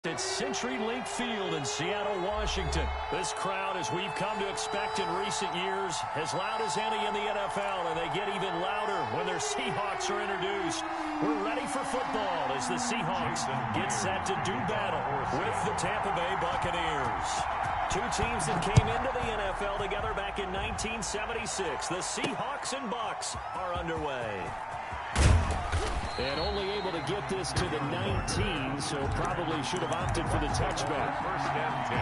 It's CenturyLink Field in Seattle, Washington. This crowd, as we've come to expect in recent years, as loud as any in the NFL, and they get even louder when their Seahawks are introduced. We're ready for football as the Seahawks get set to do battle with the Tampa Bay Buccaneers. Two teams that came into the NFL together back in 1976. The Seahawks and Bucs are underway. And only able to get this to the 19, so probably should have opted for the touchback. First and 10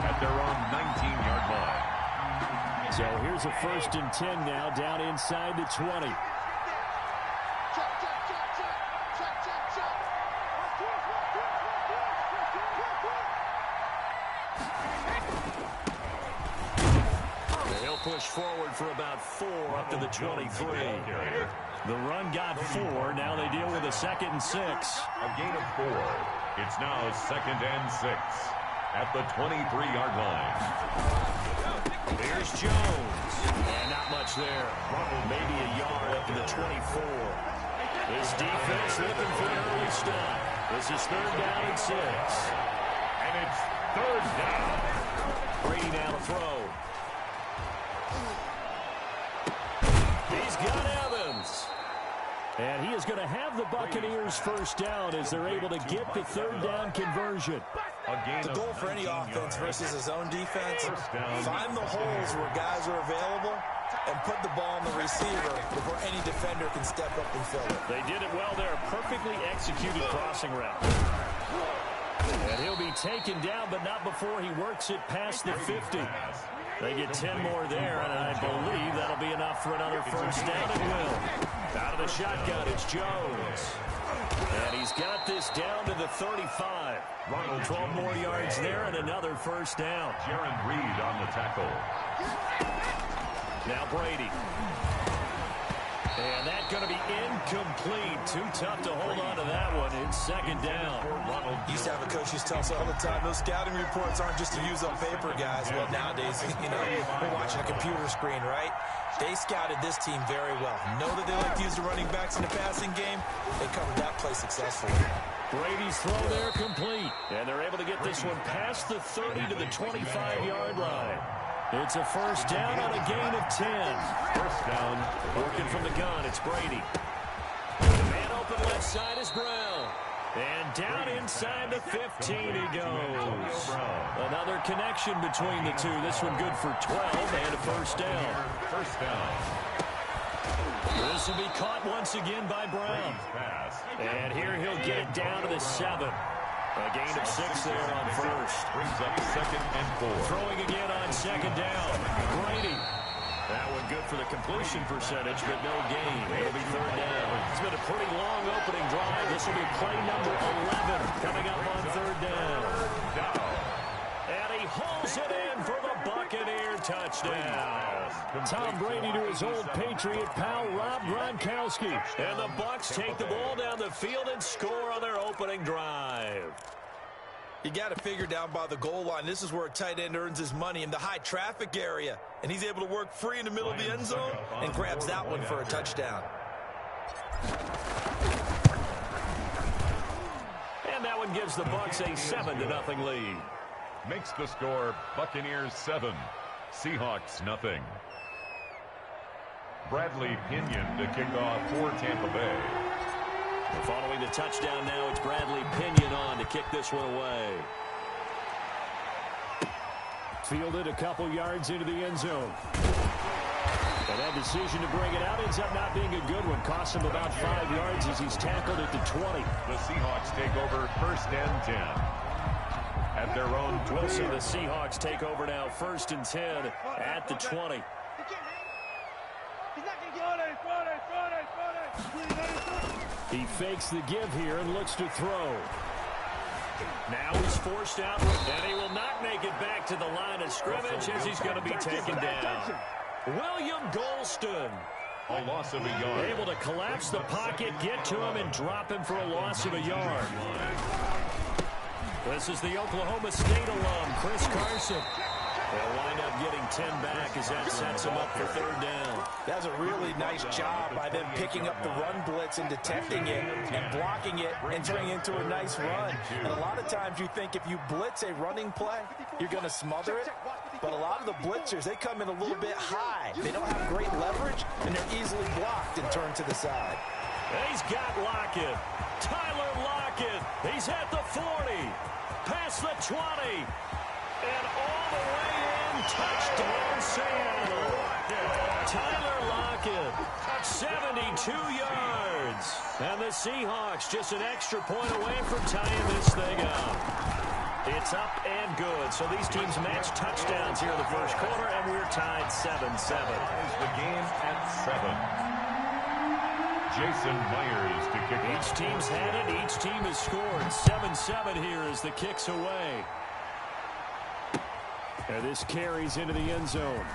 at their own 19-yard line. So here's a first and 10 now, down inside the 20. They'll push forward for about 4 up to the 23. The run got 4. Now they deal with a 2nd and 6. A gain of 4. It's now 2nd and 6 at the 23-yard line. Here's Jones. And not much there. Maybe a yard up to the 24. This defense looking for an early stop. This is 3rd down and 6. And it's 3rd down. Brady now to throw. He's got Evans. And he is going to have the Buccaneers first down as they're able to get the 3rd down conversion. The goal for any offense versus his own defense, find the holes where guys are available and put the ball on the receiver before any defender can step up and fill it. They did it well there. Perfectly executed crossing route. And he'll be taken down, but not before he works it past the 50. They get 10 more there, and I believe that'll be enough for another first down. It will. Out of the shotgun, it's Jones. And he's got this down to the 35. 12 more yards there and another first down. Jaron Reed on the tackle. Now Brady. And that's going to be incomplete. Too tough to hold on to that one. It's 2nd down. Used to have a coach who tells us all the time, those scouting reports aren't just to use on paper, guys. Well, nowadays, we're watching a computer screen, right? They scouted this team very well. Know that they like to use the running backs in the passing game. They covered that play successfully. Brady's throw there complete. And they're able to get this one past the 30 to the 25-yard line. It's a first down on a gain of 10. First down. Working from the gun, it's Brady. Man open left side is Brown. And down inside the 15 he goes. Another connection between the two. This one good for 12 and a first down. First down. This will be caught once again by Brown. And here he'll get it down to the 7. A gain of 6 there on first. Brings up 2nd and 4. Throwing again on 2nd down. Brady. That one good for the completion percentage, but no gain. It'll be 3rd down. It's been a pretty long opening drive. This will be play number 11 coming up on 3rd down. And he hauls it in for the Buccaneer touchdown. Tom Brady to his old Patriot pal, Rob Gronkowski. And the Bucs take the ball down the field and score on their opening drive. You got to figure down by the goal line. This is where a tight end earns his money in the high traffic area. And he's able to work free in the middle of the end zone and grabs that one for a touchdown. And that one gives the Bucs a 7-0 lead. Makes the score Buccaneers 7, Seahawks nothing. Bradley Pinion to kick off for Tampa Bay. Following the touchdown now, it's Bradley Pinion on to kick this one away. Fielded a couple yards into the end zone. And that decision to bring it out ends up not being a good one. Cost him about 5 yards as he's tackled at the 20. The Seahawks take over 1st and 10 at their own 20. So the Seahawks take over now 1st and 10 at the 20. He fakes the give here and looks to throw. Now he's forced out, and he will not make it back to the line of scrimmage as he's going to be taken down. William Golston. A loss of a yard. Able to collapse the pocket, get to him, and drop him for a loss of a yard. This is the Oklahoma State alum, Chris Carson. They'll wind up getting 10 back as that sets them up for third down. That's a really nice job by them picking up the run blitz and detecting it and blocking it and turning it into a nice run. And a lot of times you think if you blitz a running play, you're going to smother it. But a lot of the blitzers, they come in a little bit high. They don't have great leverage, and they're easily blocked and turned to the side. He's got Lockett. Tyler Lockett. He's at the 40. Past the 20. And all the way in. Touchdown, Seattle. Tyler Lockett. 72 yards. And the Seahawks just an extra point away from tying this thing up. It's up and good. So these teams match touchdowns here in the first quarter, and we're tied 7-7. The game at 7. Jason Myers to kick. Each team's had it. Each team has scored. 7-7 here as the kick's away. And this carries into the end zone.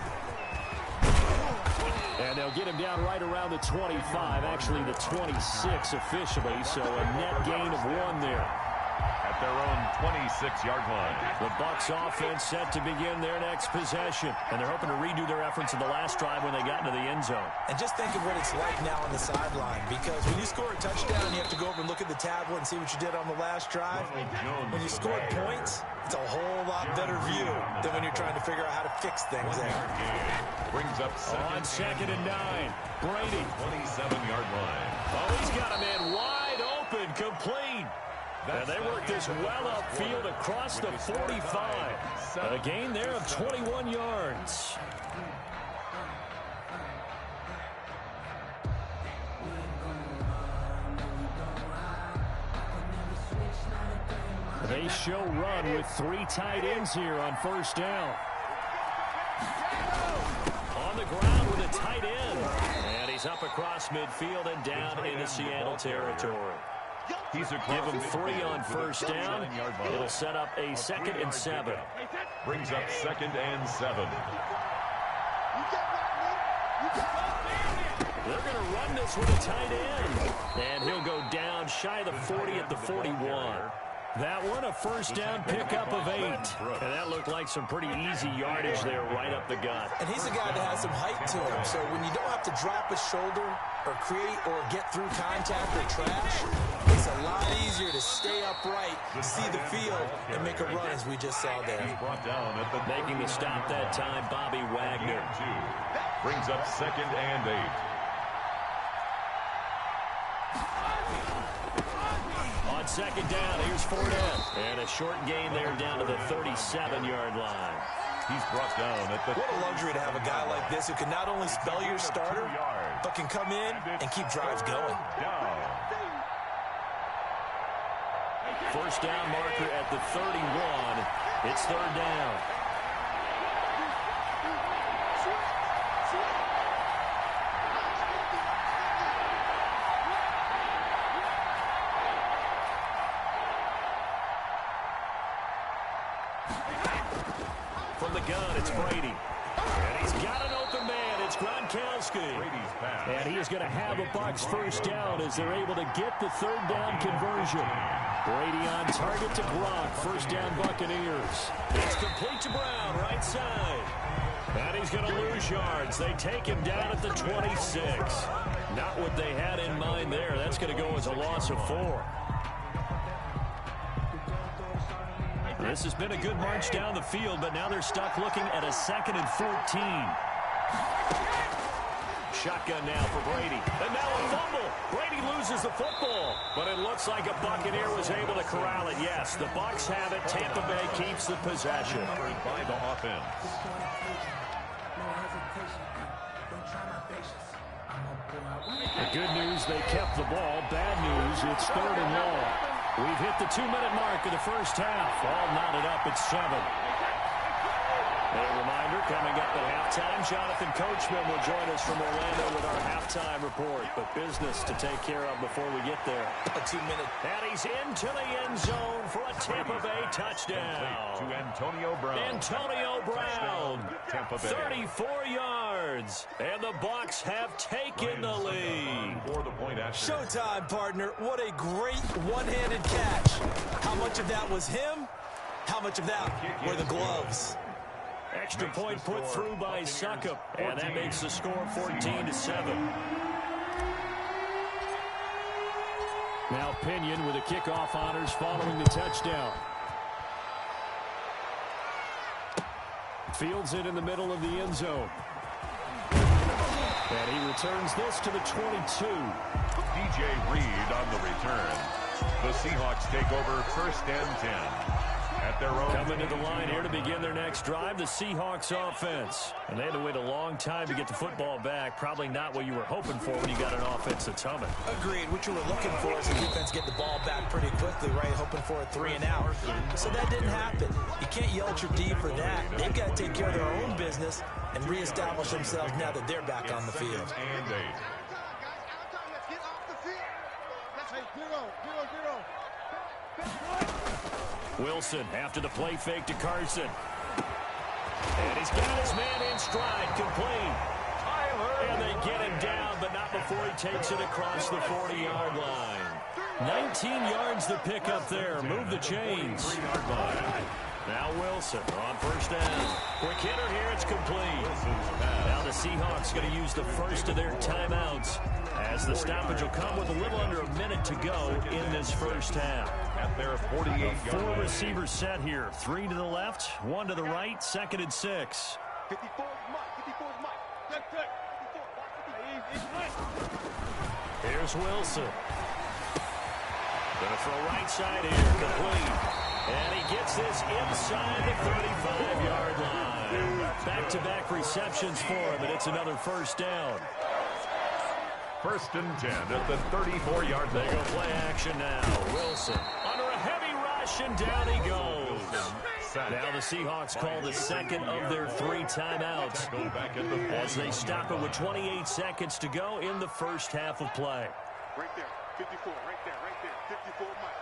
And they'll get him down right around the 25, actually the 26 officially, so a net gain of 1 there. At their own 26-yard line. The Bucs offense set to begin their next possession, and they're hoping to redo their efforts in the last drive when they got into the end zone. And just think of what it's like now on the sideline, because when you score a touchdown, you have to go over and look at the tablet and see what you did on the last drive. When you score points, it's a whole lot better view than when you're trying to figure out how to fix things there. Brings up on 2nd and 9. Brady. 27-yard line. Oh, he's got a man wide open, complete. And they work this well upfield across the 45. A gain there of 21 yards. They show run with 3 tight ends here on first down. On the ground with a tight end. And he's up across midfield and down into Seattle territory. Give him 3 on first down. It'll set up a 2nd and 7. Brings up 2nd and 7. They're going to run this with a tight end. And he'll go down shy of the 40 at the 41. That one a first down pickup of 8. And that looked like some pretty easy yardage there right up the gut. And he's a guy that has some height to him. So when you don't have to drop a shoulder or create or get through contact or trash, it's a lot easier to stay upright, see the field, and make a run as we just saw there. Making the stop that time, Bobby Wagner. Brings up 2nd and 8. On 2nd down, here's Fournette. And a short gain there down to the 37-yard line. He's brought down at the... What a luxury to have a guy like this who can not only spell your starter, but can come in and keep drives going. First down marker at the 31. It's 3rd down. From the gun, it's Brady. And he's got an open man. It's Gronkowski. And he is going to have a Bucs first down as they're able to get the 3rd down conversion. Brady on target to Gronk. First down, Buccaneers. It's complete to Brown, right side. And he's going to lose yards. They take him down at the 26. Not what they had in mind there. That's going to go as a loss of 4. This has been a good march down the field, but now they're stuck looking at a 2nd and 14. Shotgun now for Brady. And now a fumble. Brady loses the football. But it looks like a Buccaneer was able to corral it. Yes, the Bucs have it. Tampa Bay keeps the possession. By the offense. The good news, they kept the ball. Bad news, it's 3rd and long. We've hit the 2-minute mark of the first half. All knotted up at 7. A reminder, coming up at halftime, Jonathan Coachman will join us from Orlando with our halftime report. But business to take care of before we get there. A 2-minute. And he's into the end zone for a Tampa Bay touchdown. To Antonio Brown. Antonio Brown. Tampa Bay. 34 yards. And the Bucs have taken the lead. For the point after. Showtime, partner. What a great one-handed catch. How much of that was him? How much of that were the gloves? extra point put through by Succop, and that makes the score 14-7. Now Pinion with the kickoff honors following the touchdown. Fields it in the middle of the end zone. And he returns this to the 22. DJ Reed on the return. The Seahawks take over 1st and 10. At their own. Coming to the line here to begin their next drive, the Seahawks offense. And they had to wait a long time to get the football back. Probably not what you were hoping for when you got an offense that's humming. Agreed. What you were looking for is the defense get the ball back pretty quickly, right? Hoping for a 3 and out. So that didn't happen. You can't yell at your D for that. They've got to take care of their own business and reestablish themselves now that they're back on the field. And 8. Wilson after the play fake to Carson. And he's got his man in stride, complete. And they get him down, but not before he takes it across the 40-yard line. 19 yards to pick up there. Move the chains. Now Wilson on 1st down. Quick hitter here, it's complete. Now the Seahawks going to use the first of their timeouts, as the stoppage will come with a little under a minute to go in this first half. At their 48-yard 4 receivers set here. 3 to the left, 1 to the right, 2nd and 6. 54 Mike. Here's Wilson. Going to throw right side here, complete. And he gets this inside the 35-yard line. Back-to-back receptions for him, and it's another 1st down. 1st and 10 at the 34-yard line. They go play action now. Wilson under a heavy rush, and down he goes. Now the Seahawks call the 2nd of their 3 timeouts as they stop it with 28 seconds to go in the first half of play. Right there, 54, right there, 54 Mike.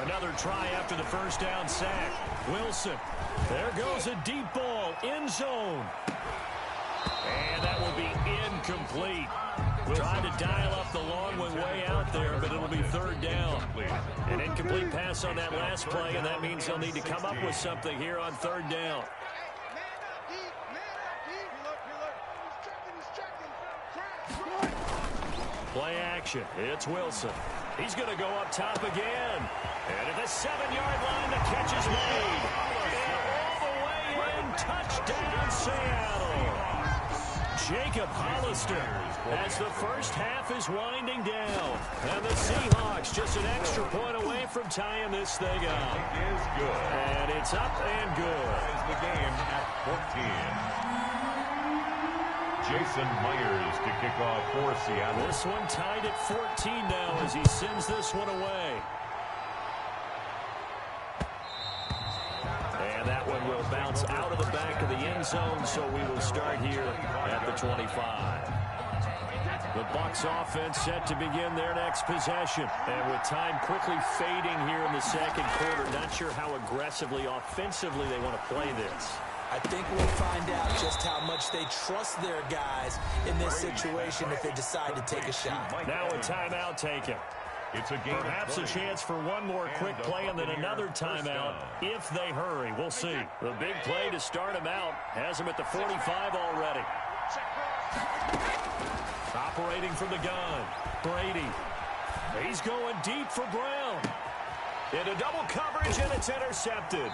Another try after the 1st down sack. Wilson. There goes a deep ball. End zone. And that will be incomplete. Trying to dial up the long one way out there, but it'll be 3rd down. An incomplete pass on that last play, and that means they'll need to come up with something here on 3rd down. Play action. It's Wilson. He's going to go up top again. And at the 7-yard line, the catch is made. And all the way in, touchdown Seattle. Jacob Hollister as the first half is winding down. And the Seahawks just an extra point away from tying this thing up. It is good. And it's up and good. Is the game at 14. Jason Myers to kick off for Seattle. This one tied at 14 now as he sends this one away. And that one will bounce out of the back of the end zone, so we will start here at the 25. The Bucs offense set to begin their next possession. And with time quickly fading here in the 2nd quarter, not sure how aggressively, offensively they want to play this. I think we'll find out just how much they trust their guys in this situation if they decide to take a shot. Now a timeout taken. It's a game. Perhaps a chance for one more quick play and then another timeout if they hurry. We'll see. The big play to start him out has him at the 45 already. Operating from the gun, Brady. He's going deep for Brown. Into double coverage, and it's intercepted.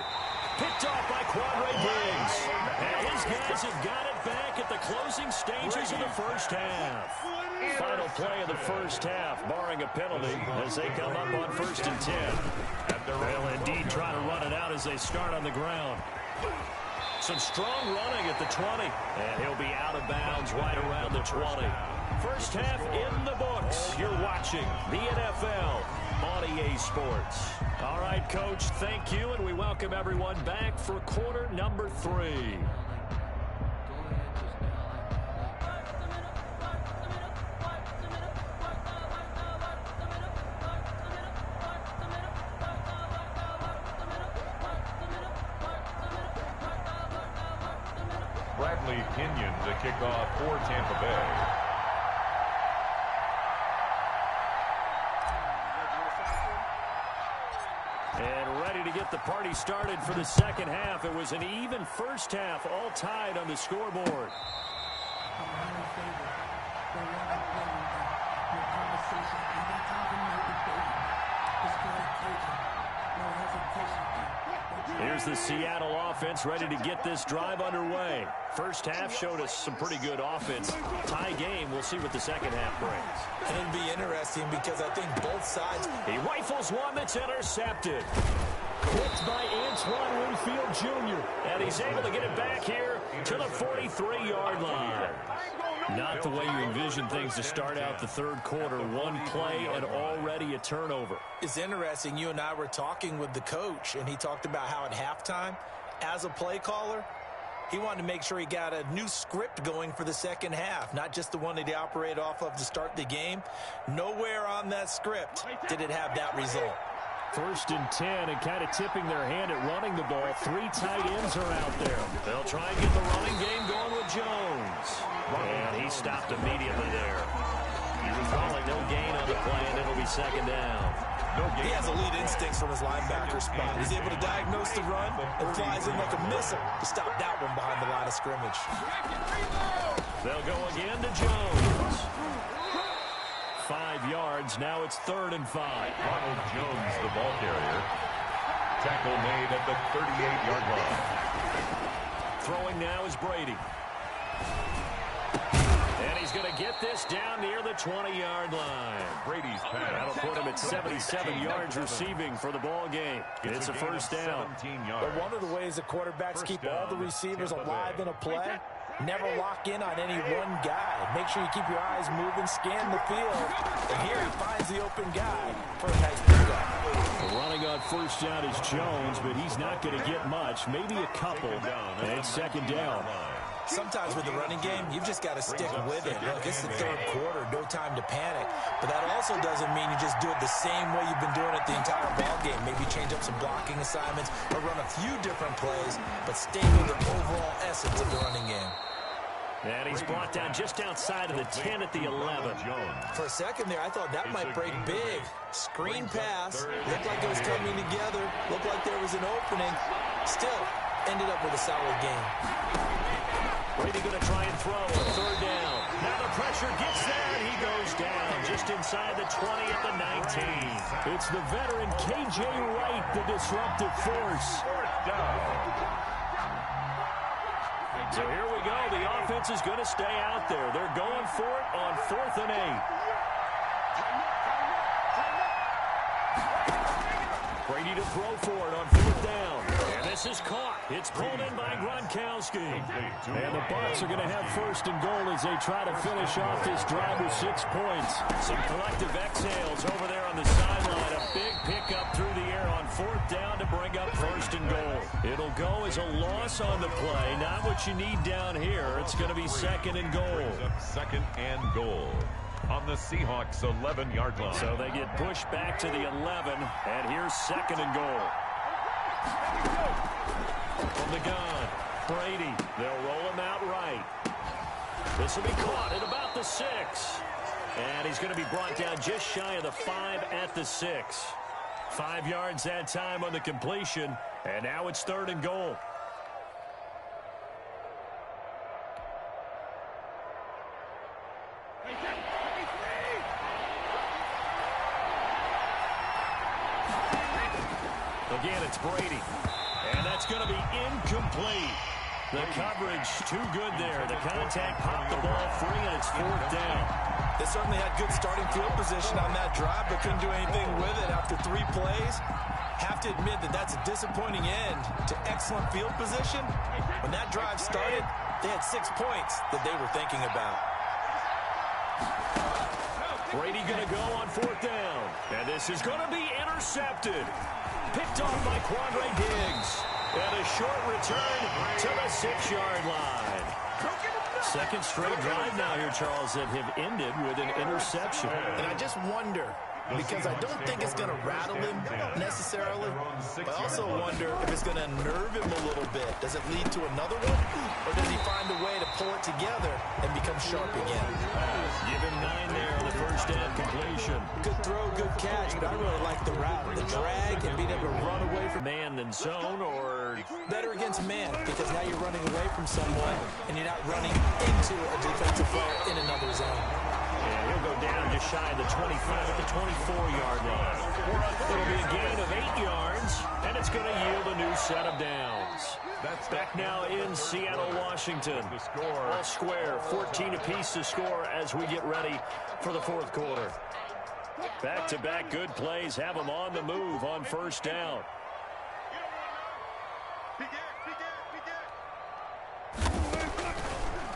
Picked off by Quandre Diggs. And his guys have got it back at the closing stages of the first half. Final play of the first half, barring a penalty, as they come up on 1st and 10. They'll indeed try to run it out as they start on the ground. Some strong running at the 20. And he'll be out of bounds right around the 20. First half in the books. You're watching the NFL on EA Sports. All right, Coach, thank you, and we welcome everyone back for quarter number 3. Bradley Pinion to kick off for Tampa Bay. And ready to get the the party started for the second half. It was an even first half, all tied on the scoreboard. Here's the Seattle offense ready to get this drive underway. First half showed us some pretty good offense. Tie game. We'll see what the second half brings. It'll be interesting because I think both sides. He rifles one that's intercepted. Picked by Antoine Winfield Jr. And he's able to get it back here to the 43-yard line. Not the way you envision things to start out the third quarter. One play and already a turnover. It's interesting. You and I were talking with the coach, and he talked about how at halftime, as a play caller, he wanted to make sure he got a new script going for the second half, not just the one that he operated off of to start the game. Nowhere on that script did it have that result. 1st and 10, and kind of tipping their hand at running the ball. 3 tight ends are out there. They'll try and get the running game going with Jones. And he stopped immediately there. He was calling no gain on the play, and it'll be second down. He has elite instincts from his linebacker spot. He's able to diagnose the run and flies in like a missile to stop that one behind the line of scrimmage. They'll go again to Jones. 5 yards. Now it's 3rd and 5. Ronald Jones, the ball carrier. Tackle made at the 38-yard line. Throwing now is Brady. And he's going to get this down near the 20-yard line. Brady's pass. That'll put him at 77 yards receiving for the ball game. It's a first down. But one of the ways the quarterbacks keep all the receivers alive in a play, never lock in on any one guy. Make sure you keep your eyes moving, scan the field. And here he finds the open guy for a nice pickup. Running on first down is Jones, but he's not going to get much. Maybe a couple. And it's second down. Sometimes with the running game, you've just got to stick with it. Look, it's the third quarter, no time to panic. But that also doesn't mean you just do it the same way you've been doing it the entire ball game. Maybe change up some blocking assignments or run a few different plays, but stay with the overall essence of the running game. And he's brought down just outside of the 10 at the 11. For a second there, I thought that might break big. Screen pass. Looked like it was coming together. Looked like there was an opening. Still, ended up with a solid game. Brady going to try and throw on 3rd down. Now the pressure gets there, and he goes down just inside the 20 at the 19. It's the veteran K.J. Wright, the disruptive force. 4th down. So here we go. The offense is going to stay out there. They're going for it on 4th and 8. Brady to throw for it on 4th down. And this is caught. It's pulled in by Gronkowski. And the Bucs are going to have 1st and goal as they try to finish off this drive with 6 points. Some collective exhales over there on the sideline. A big pickup through the air on 4th down to bring up 1st and goal. It'll go as a loss on the play. Not what you need down here. It's going to be 2nd and goal. 2nd and goal on the Seahawks 11-yard line. So they get pushed back to the 11, and here's 2nd and goal. From the gun, Brady. They'll roll him out right. This will be caught at about the 6. And he's going to be brought down just shy of the 5 at the 6. 5 yards that time on the completion, and now it's 3rd and goal. Again, it's Brady. And that's going to be incomplete. The coverage too good there. The contact popped the ball free, and it's 4th down. They certainly had good starting field position on that drive, but couldn't do anything with it after 3 plays. Have to admit that that's a disappointing end to excellent field position. When that drive started, they had 6 points that they were thinking about. Brady going to go on 4th down. And this is going to be intercepted. Picked off by Quandre Diggs. And a short return to the 6-yard line. 2nd straight drive now here, Charles, that have ended with an interception. And I just wonder, because I don't think it's going to rattle him necessarily. But I also wonder if it's going to nerve him a little bit. Does it lead to another one? Or does he find a way to pull it together and become sharp again? Give him 9 there on the first down completion. Good throw, good catch, but I really like the route. The drag and being able to run away from man than zone, or better against man, because now you're running away from someone and you're not running into a defensive player in another zone. Yeah, he'll go down just shy of the 25 at the 24-yard line. It'll be a gain of 8 yards, and it's going to yield a new set of downs. That's back now in Seattle, Washington. All square, 14 apiece to score as we get ready for the fourth quarter. Back-to-back good plays have them on the move on first down.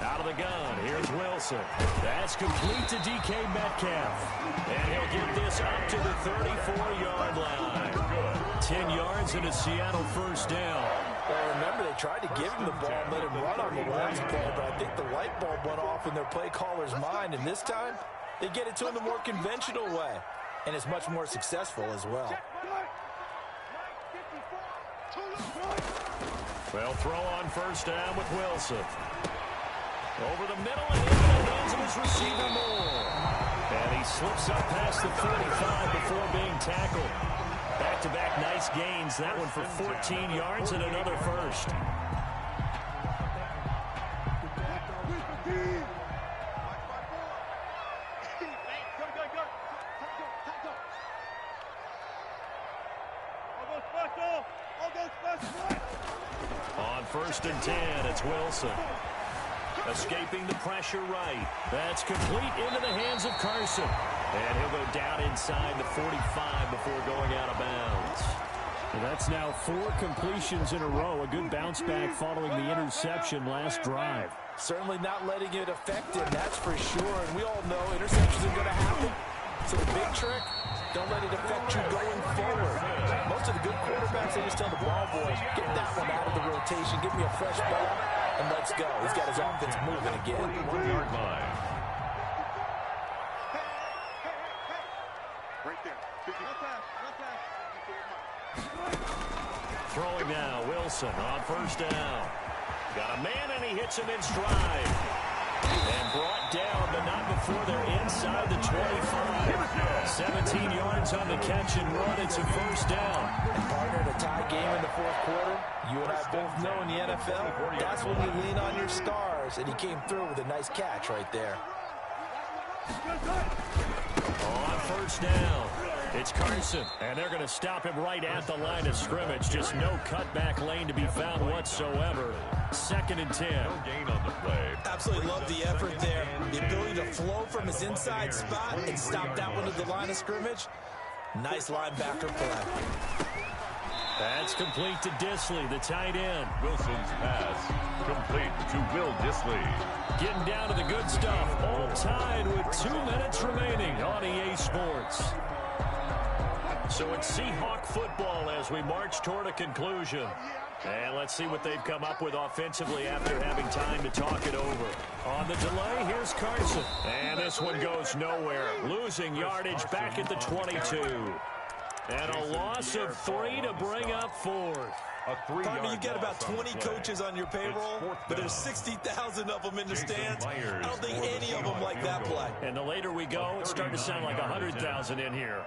Out of the gun, here's Wilson. That's complete to DK Metcalf. And he'll get this up to the 34-yard line. 10 yards and a Seattle first down. Well, remember, they tried to give him the ball and let him run on the last play, but I think the light bulb went off in their play caller's mind, and this time, they get it to him the more conventional way, and it's much more successful as well. Well, throw on first down with Wilson. Over the middle and into the hands of his receiver Moore. And he slips up past the 45 before being tackled. Back-to-back nice gains. That one for 14 yards and another first. On first and 10, it's Wilson. Escaping the pressure right. That's complete into the hands of Carson. And he'll go down inside the 45 before going out of bounds. Well, that's now 4 completions in a row. A good bounce back following the interception last drive. Certainly not letting it affect him, that's for sure. And we all know interceptions are going to happen. So the big trick, don't let it affect you going forward. Most of the good quarterbacks, they just tell the ball boys, get that one out of the rotation, give me a fresh ball, and let's go. He's got his offense moving again. 1-yard line. Right there. Throwing now, Wilson on first down. Got a man, and he hits him in stride. And brought down, but not before they're inside the 25. 17 yards on the catch and run. It's a first down. And partner, in a tie game in the fourth quarter, you and I both know in the NFL, that's when you lean on your stars. And he came through with a nice catch right there. On first down, it's Carson. And they're going to stop him right at the line of scrimmage. Just no cutback lane to be found whatsoever. 2nd and 10. No gain on the play. Absolutely love the effort there. The ability to flow from his inside spot and stop that one at the line of scrimmage. Nice linebacker play. That's complete to Disley, the tight end. Wilson's pass complete to Will Disley. Getting down to the good stuff. All tied with 2 minutes remaining on EA Sports. So it's Seahawk football as we march toward a conclusion. And let's see what they've come up with offensively after having time to talk it over. On the delay, here's Carson. And this one goes nowhere. Losing yardage back at the 22. And a loss of 3 to bring up 4th. Partner, you've got about 20 coaches on your payroll, but there's 60,000 of them in the stands. I don't think any of them like that play. And the later we go, it's starting to sound like 100,000 in here.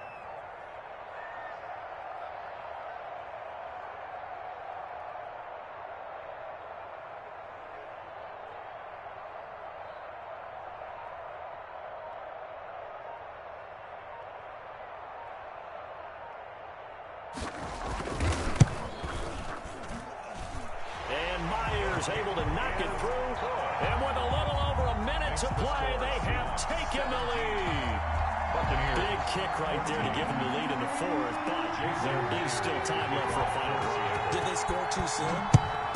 Able to knock it through, and with a little over a minute to play, they have taken the lead. Big kick right there to give them the lead in the 4th, but there is still time left for a final drive. Did they score too soon?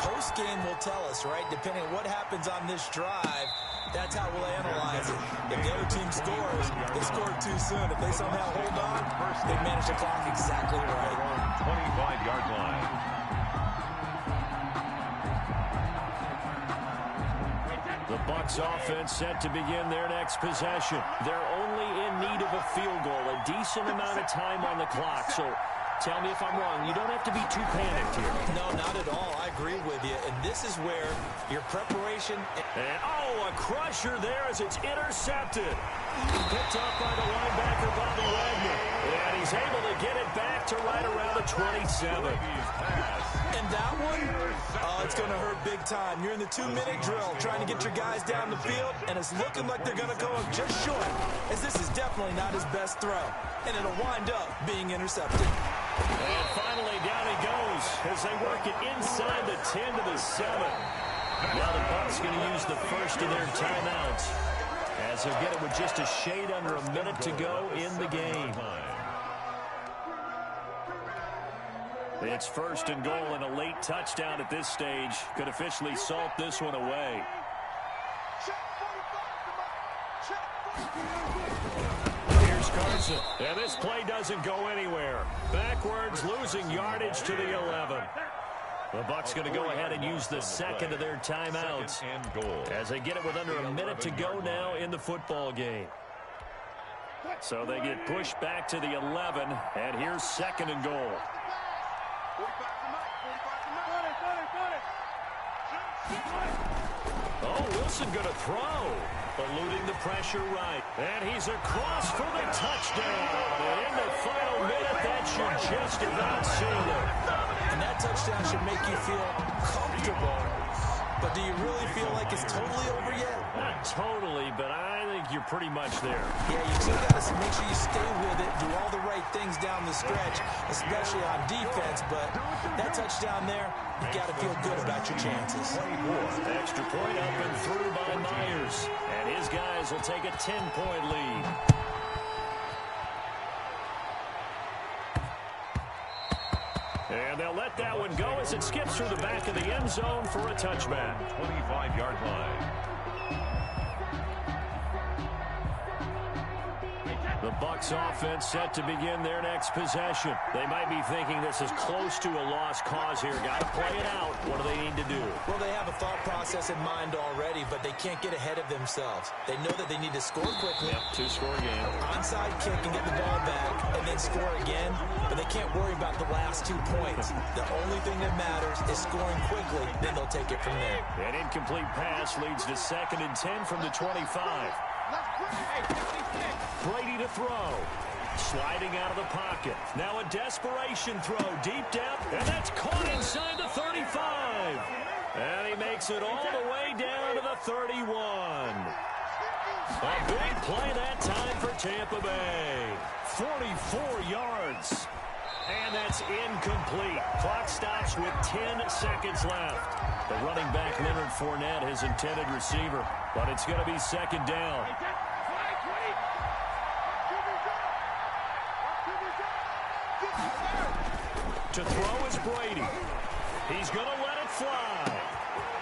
Post-game will tell us, right? Depending on what happens on this drive, that's how we'll analyze it. If the other team scores, they scored too soon. If they somehow hold on, they manage the clock exactly right. 25-yard line. The Bucs offense set to begin their next possession. They're only in need of a field goal, a decent amount of time on the clock. So tell me if I'm wrong. You don't have to be too panicked here. No, not at all. I agree with you. And this is where your preparation... And, oh, a crusher there as it's intercepted. Picked up by the linebacker, Bobby Wagner. And he's able to get it back to right around the 27. And that one, it's going to hurt big time. You're in the 2-minute drill trying to get your guys down the field, and it's looking like they're going to go just short, as this is definitely not his best throw. And it'll wind up being intercepted. And finally, down he goes as they work it inside the 10 to the 7. Now the Bucs going to use the first of their timeouts as they'll get it with just a shade under a minute to go in the game. It's first and goal, and a late touchdown at this stage could officially salt this one away. Here's Carson, and this play doesn't go anywhere. Backwards, losing yardage to the 11. The Bucs going to go ahead and use the second of their timeouts as they get it with under a minute to go now in the football game. So they get pushed back to the 11, and here's second and goal. Oh, Wilson going to throw, eluding the pressure right. And he's across for the touchdown. And in the final minute, that should just about seal it. And that touchdown should make you feel comfortable. But do you really feel like it's totally over yet? Not totally, but I think you're pretty much there. Yeah, you still got to make sure you stay with it, do all the right things down the stretch, especially on defense. But that touchdown there, you got to feel good about your chances. Extra point up and through by Myers. And his guys will take a 10-point lead. And they'll let that one go as it skips through the back of the end zone for a touchback. 25-yard line. The Bucs offense set to begin their next possession. They might be thinking this is close to a lost cause here. Got to play it out. What do they need to do? Well, they have a thought process in mind already, but they can't get ahead of themselves. They know that they need to score quickly. Yep, two-score game. Onside kick and get the ball back and then score again, but they can't worry about the last 2 points. The only thing that matters is scoring quickly, then they'll take it from there. An incomplete pass leads to 2nd and 10 from the 25. Brady to throw. Sliding out of the pocket. Now a desperation throw deep down. And that's caught inside the 35. And he makes it all the way down to the 31. A big play that time for Tampa Bay. 44 yards. And that's incomplete. Clock stops with 10 seconds left. The running back, Leonard Fournette, his intended receiver. But it's going to be second down. To throw is Brady. He's going to let it fly.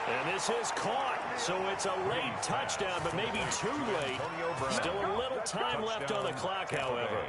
And this is caught. So it's a late touchdown, but maybe too late. Still a little time left on the clock, however.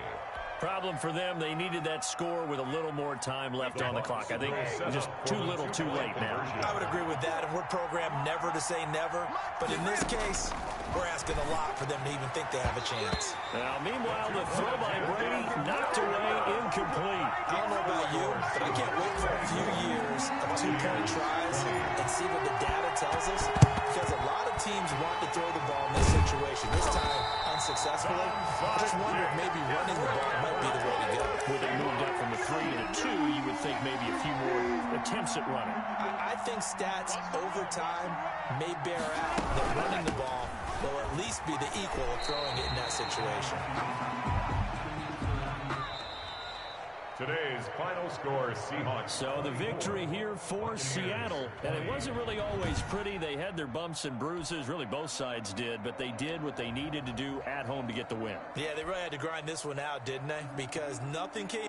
Problem for them, they needed that score with a little more time left on the clock. I think just too little too late now. I would agree with that, and we're programmed never to say never. But in this case, we're asking a lot for them to even think they have a chance. Now, meanwhile, the throw by Brady knocked away, incomplete. I don't know about you, but I can't wait for a few years of two-point tries and see what the data tells us, because a lot of teams want to throw the ball in this situation. This time, unsuccessfully. I just wonder if maybe running the ball might be the way to go. With it moved up from the 3 to the 2, you would think maybe a few more attempts at running. I think stats over time may bear out that running the ball will at least be the equal of throwing it in that situation. Today's final score, Seahawks. So the victory here for Seattle, and it wasn't really always pretty. They had their bumps and bruises, really both sides did, but they did what they needed to do at home to get the win. Yeah, they really had to grind this one out, didn't they? Because nothing came...